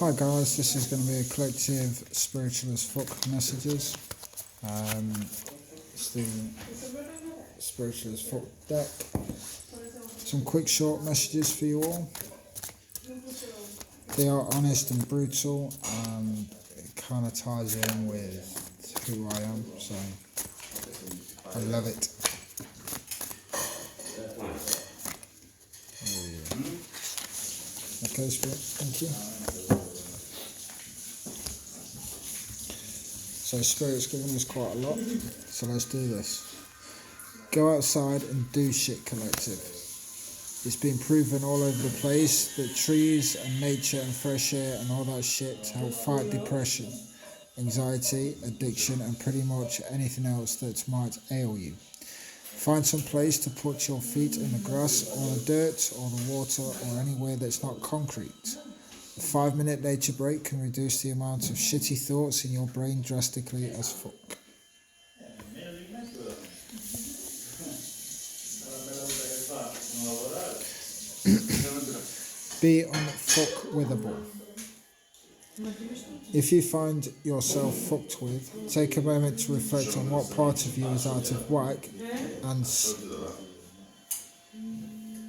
Hi guys, this is going to be a collective spiritual as fuck messages. It's the spiritual as fuck deck. Some quick short messages for you all. They are honest and brutal, and it kind of ties in with who I am, so I love it. Okay, Spirit, thank you. So Spirit's given us quite a lot, so let's do this. Go outside and do shit, collective. It's been proven all over the place that trees and nature and fresh air and all that shit help fight depression, anxiety, addiction and pretty much anything else that might ail you. Find some place to put your feet in the grass or the dirt or the water or anywhere that's not concrete. A 5-minute nature break can reduce the amount of shitty thoughts in your brain drastically as fuck. Be unfuckwithable. If you find yourself fucked with, take a moment to reflect on what part of you is out of whack and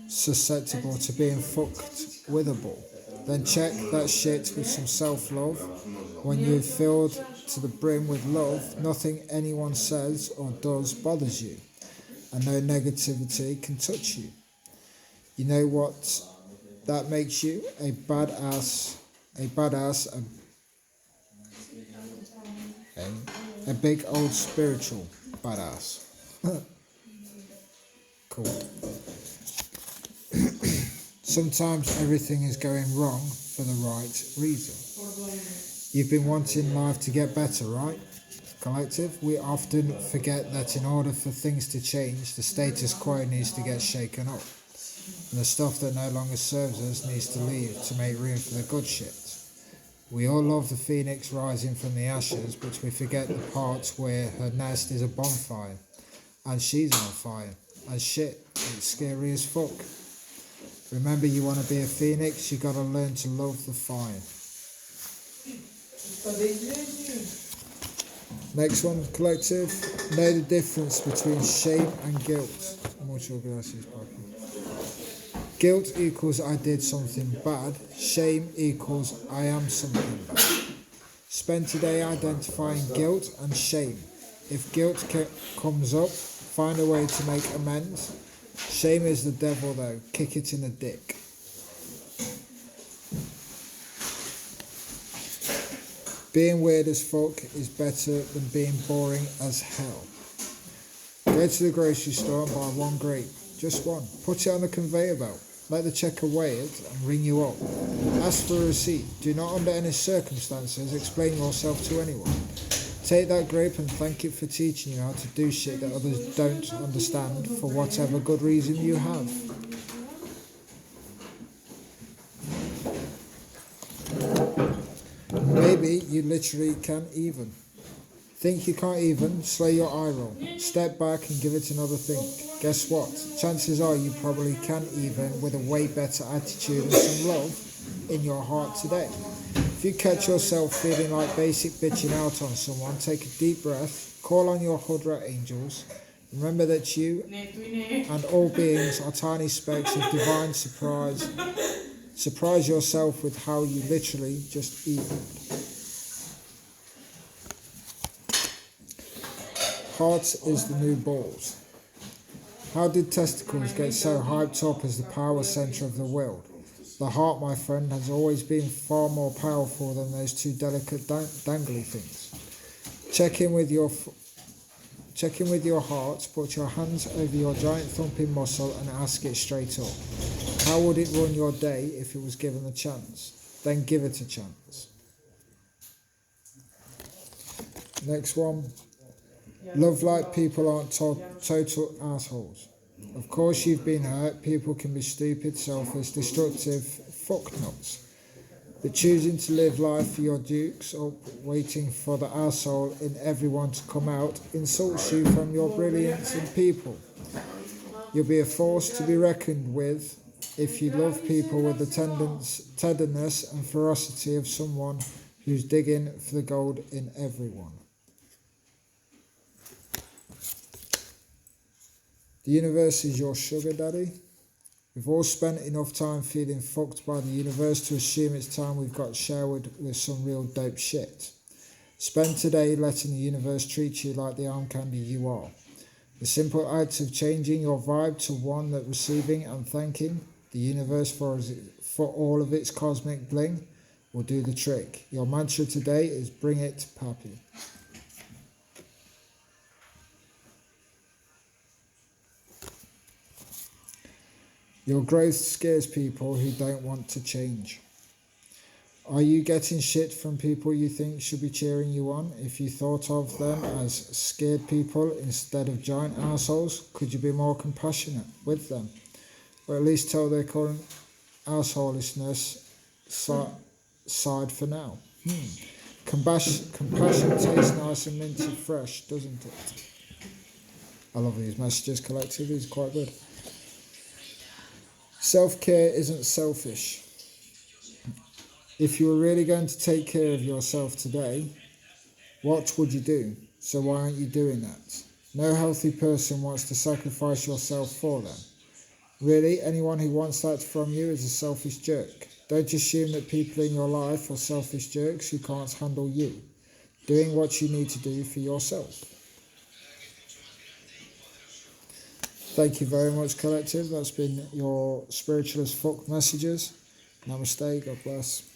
susceptible to being fucked withable. Then check that shit with some self-love. When you're filled to the brim with love, nothing anyone says or does bothers you, and no negativity can touch you. You know what that makes you? A badass, a big old spiritual badass. Cool. Sometimes everything is going wrong for the right reason. You've been wanting life to get better, right? Collective, we often forget that in order for things to change, the status quo needs to get shaken up. And the stuff that no longer serves us needs to leave to make room for the good shit. We all love the phoenix rising from the ashes, but we forget the parts where her nest is a bonfire, and she's on fire, and shit, it's scary as fuck. Remember, you want to be a phoenix, you got to learn to love the fire. Next one, collective, know the difference between shame and guilt. Muchas gracias, Papi. Guilt equals I did something bad. Shame equals I am something bad. Spend today identifying guilt and shame. If guilt comes up, find a way to make amends. Shame is the devil though. Kick it in the dick. Being weird as fuck is better than being boring as hell. Go to the grocery store and buy one grape. Just one. Put it on the conveyor belt. Let the checker weigh it and ring you up. Ask for a receipt. Do not under any circumstances explain yourself to anyone. Take that grape and thank it for teaching you how to do shit that others don't understand for whatever good reason you have. Maybe you literally can't even. Think you can't even? Slay your eye roll. Step back and give it another think. Guess what? Chances are you probably can even with a way better attitude and some love in your heart today. If you catch yourself feeling like basic bitching out on someone, take a deep breath, call on your Hudra angels. Remember that you and all beings are tiny specks of divine surprise. Surprise yourself with how you literally just evened. Heart is the new balls. How did testicles get so hyped up as the power centre of the world? The heart, my friend, has always been far more powerful than those two delicate dangly things. Check in with your heart, put your hands over your giant thumping muscle and ask it straight up. How would it run your day if it was given the chance? Then give it a chance. Next one. Love like people aren't total assholes. Of course you've been hurt, people can be stupid, selfish, destructive fucknuts. But choosing to live life for your dukes or waiting for the arsehole in everyone to come out insults you from your brilliance in people. You'll be a force to be reckoned with if you love people with the tenderness and ferocity of someone who's digging for the gold in everyone. The universe is your sugar daddy. We've all spent enough time feeling fucked by the universe to assume it's time we've got showered with some real dope shit. Spend today letting the universe treat you like the arm candy you are. The simple act of changing your vibe to one that receiving and thanking the universe for all of its cosmic bling will do the trick. Your mantra today is bring it, papi. Your growth scares people who don't want to change. Are you getting shit from people you think should be cheering you on? If you thought of them as scared people instead of giant assholes, could you be more compassionate with them? Or at least tell their current assholishness side for now? Compassion tastes nice and minty fresh, doesn't it? I love these messages, collective. These are quite good. Self-care isn't selfish. If you were really going to take care of yourself today, what would you do? So why aren't you doing that? No healthy person wants to sacrifice yourself for them. Really, anyone who wants that from you is a selfish jerk. Don't assume that people in your life are selfish jerks who can't handle you. Doing what you need to do for yourself. Thank you very much, collective. That's been your spiritual as fuck messages. Namaste. God bless.